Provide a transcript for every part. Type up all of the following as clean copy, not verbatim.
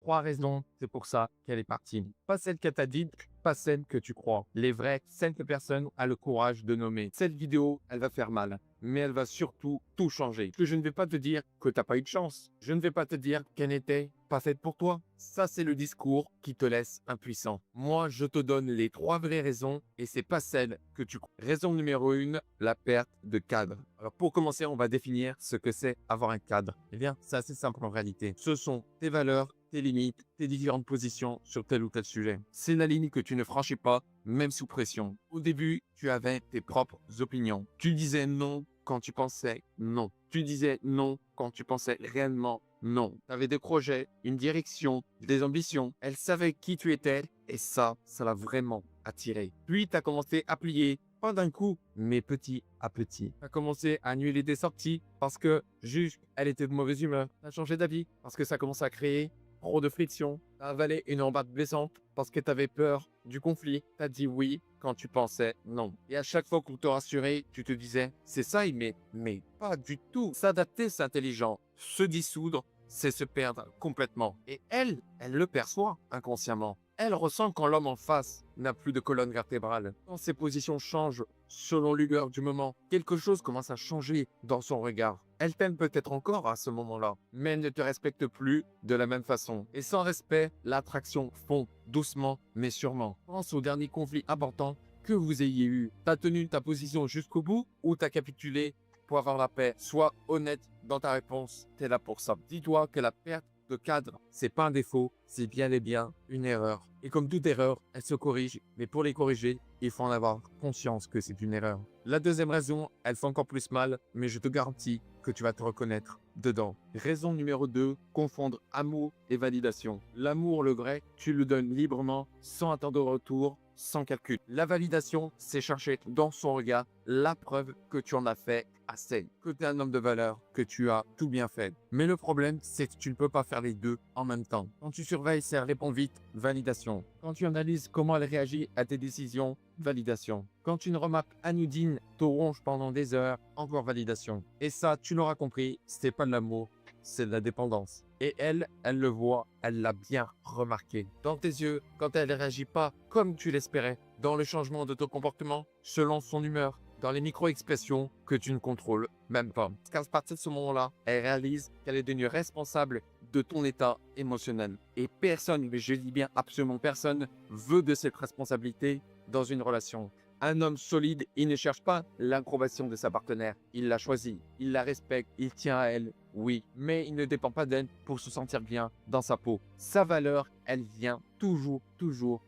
3 raisons, c'est pour ça qu'elle est partie. Pas celle qu'elle t'a dite, pas celle que tu crois. Les vraies, celle que personne a le courage de nommer. Cette vidéo, elle va faire mal, mais elle va surtout tout changer. Que je ne vais pas te dire que t'as pas eu de chance. Je ne vais pas te dire qu'elle n'était pas faite pour toi. Ça, c'est le discours qui te laisse impuissant. Moi, je te donne les 3 vraies raisons et c'est pas celle que tu crois. Raison numéro 1, la perte de cadre. Alors, pour commencer, on va définir ce que c'est avoir un cadre. Eh bien, c'est assez simple en réalité. Ce sont tes valeurs, tes limites, tes différentes positions sur tel ou tel sujet. C'est la ligne que tu ne franchis pas, même sous pression. Au début, tu avais tes propres opinions. Tu disais non quand tu pensais non. Tu disais non quand tu pensais réellement non. Tu avais des projets, une direction, des ambitions. Elle savait qui tu étais et ça l'a vraiment attiré. Puis, tu as commencé à plier. Pas d'un coup, mais petit à petit. Tu as commencé à annuler des sorties parce que juste, elle était de mauvaise humeur. Tu as changé d'avis parce que ça commence à créer trop de friction. Tu as avalé une embâche blessante parce que tu avais peur du conflit. Tu as dit oui quand tu pensais non. Et à chaque fois qu'on te rassurait, tu te disais c'est ça, mais pas du tout. S'adapter, c'est intelligent. Se dissoudre, c'est se perdre complètement. Et elle le perçoit inconsciemment. Elle ressent quand l'homme en face n'a plus de colonne vertébrale. Quand ses positions changent selon l'humeur du moment, quelque chose commence à changer dans son regard. Elle t'aime peut-être encore à ce moment-là, mais elle ne te respecte plus de la même façon. Et sans respect, l'attraction fond doucement mais sûrement. Pense au dernier conflit important que vous ayez eu. T'as tenu ta position jusqu'au bout ou t'as capitulé pour avoir la paix? Sois honnête dans ta réponse, t'es là pour ça. Dis-toi que la perte de cadre, c'est pas un défaut, c'est bien et bien une erreur. Et comme toute erreur, elle se corrige, mais pour les corriger, il faut en avoir conscience que c'est une erreur. La deuxième raison, elle fait encore plus mal, mais je te garantis que tu vas te reconnaître dedans. Raison numéro 2, confondre amour et validation. L'amour, le vrai, tu le donnes librement, sans attendre de retour, sans calcul. La validation, c'est chercher dans son regard la preuve que tu en as fait assez, que tu es un homme de valeur, que tu as tout bien fait. Mais le problème, c'est que tu ne peux pas faire les deux en même temps. Quand tu surveilles si elle répond vite, validation. Quand tu analyses comment elle réagit à tes décisions, validation. Quand une remarque anodine te ronge pendant des heures, encore validation. Et ça, tu l'auras compris, c'est pas de l'amour, c'est de la dépendance. Et elle le voit, elle l'a bien remarqué. Dans tes yeux, quand elle ne réagit pas comme tu l'espérais, dans le changement de ton comportement, selon son humeur, dans les micro-expressions que tu ne contrôles même pas. Parce qu'à partir de ce moment-là, elle réalise qu'elle est devenue responsable de ton état émotionnel. Et personne, mais je dis bien absolument personne, veut de cette responsabilité dans une relation. Un homme solide, il ne cherche pas l'approbation de sa partenaire. Il la choisit, il la respecte, il tient à elle, oui. Mais il ne dépend pas d'elle pour se sentir bien dans sa peau. Sa valeur, elle vient toujours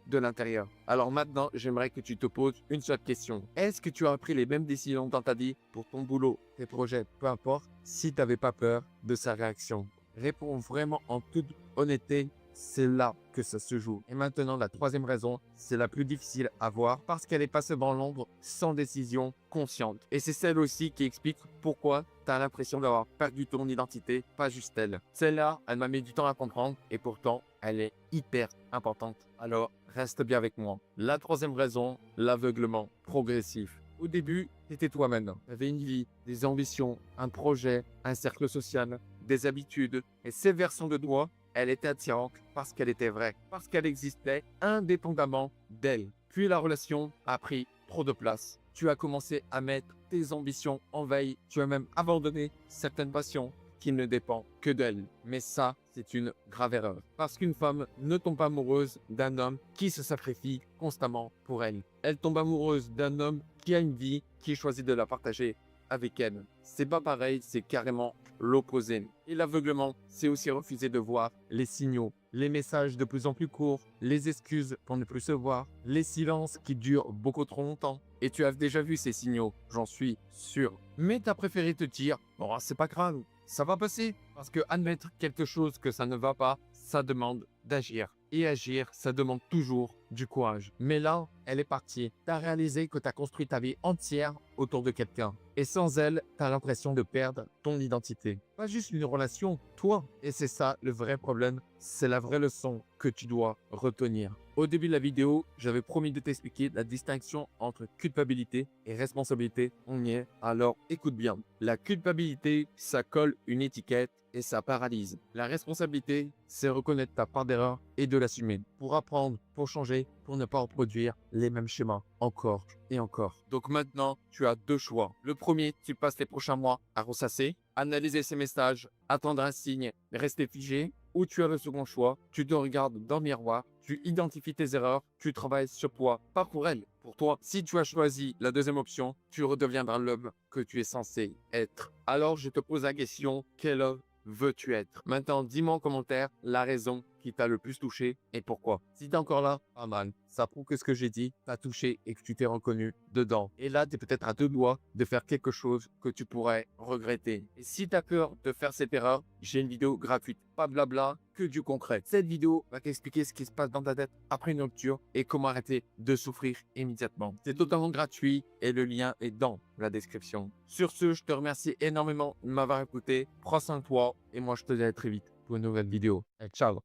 de l'intérieur. Alors maintenant, j'aimerais que tu te poses une seule question. Est-ce que tu as pris les mêmes décisions dans ta vie pour ton boulot, tes projets, peu importe, si tu n'avais pas peur de sa réaction? Réponds vraiment en toute honnêteté. C'est là que ça se joue. Et maintenant, la troisième raison, c'est la plus difficile à voir parce qu'elle est passée dans l'ombre sans décision consciente. Et c'est celle aussi qui explique pourquoi tu as l'impression d'avoir perdu ton identité, pas juste elle. Celle-là, elle m'a mis du temps à comprendre et pourtant, elle est hyper importante. Alors, reste bien avec moi. La troisième raison, l'aveuglement progressif. Au début, tu étais toi-même. Tu avais une vie, des ambitions, un projet, un cercle social, des habitudes. Et ces versions de toi, elle était attirante parce qu'elle était vraie, parce qu'elle existait indépendamment d'elle. Puis la relation a pris trop de place. Tu as commencé à mettre tes ambitions en veille. Tu as même abandonné certaines passions qui ne dépendent que d'elle. Mais ça, c'est une grave erreur. Parce qu'une femme ne tombe pas amoureuse d'un homme qui se sacrifie constamment pour elle. Elle tombe amoureuse d'un homme qui a une vie, qui choisit de la partager avec elle. C'est pas pareil, c'est carrément l'opposé. Et l'aveuglement, c'est aussi refuser de voir les signaux, les messages de plus en plus courts, les excuses pour ne plus se voir, les silences qui durent beaucoup trop longtemps. Et tu as déjà vu ces signaux, j'en suis sûr. Mais tu as préféré te dire, bon, c'est pas grave, ça va passer. Parce que admettre quelque chose que ça ne va pas, ça demande d'agir. Et agir, ça demande toujours du courage. Mais là, elle est partie. Tu as réalisé que tu as construit ta vie entière autour de quelqu'un. Et sans elle, tu as l'impression de perdre ton identité. Pas juste une relation, toi. Et c'est ça le vrai problème. C'est la vraie leçon que tu dois retenir. Au début de la vidéo, j'avais promis de t'expliquer la distinction entre culpabilité et responsabilité. On y est, alors écoute bien. La culpabilité, ça colle une étiquette et ça paralyse. La responsabilité, c'est reconnaître ta part d'erreur et de l'assumer pour apprendre, pour changer, pour ne pas reproduire les mêmes schémas encore et encore. Donc maintenant, tu as deux choix. Le premier, tu passes les prochains mois à ressasser, analyser ces messages, attendre un signe, rester figé. Ou tu as le second choix, tu te regardes dans le miroir, tu identifies tes erreurs, tu travailles sur toi, pas pour elle, pour toi. Si tu as choisi la deuxième option, tu redeviendras l'homme que tu es censé être. Alors je te pose la question, quel homme veux-tu être? Maintenant, dis-moi en commentaire la raison qui t'a le plus touché et pourquoi. Si t'es encore là, pas mal. Ça prouve que ce que j'ai dit t'a touché et que tu t'es reconnu dedans. Et là, tu es peut-être à deux doigts de faire quelque chose que tu pourrais regretter. Et si tu as peur de faire cette erreur, j'ai une vidéo gratuite. Pas blabla, que du concret. Cette vidéo va t'expliquer ce qui se passe dans ta tête après une rupture et comment arrêter de souffrir immédiatement. C'est totalement gratuit et le lien est dans la description. Sur ce, je te remercie énormément de m'avoir écouté. Prends soin de toi et moi je te dis à très vite pour une nouvelle vidéo. Et ciao!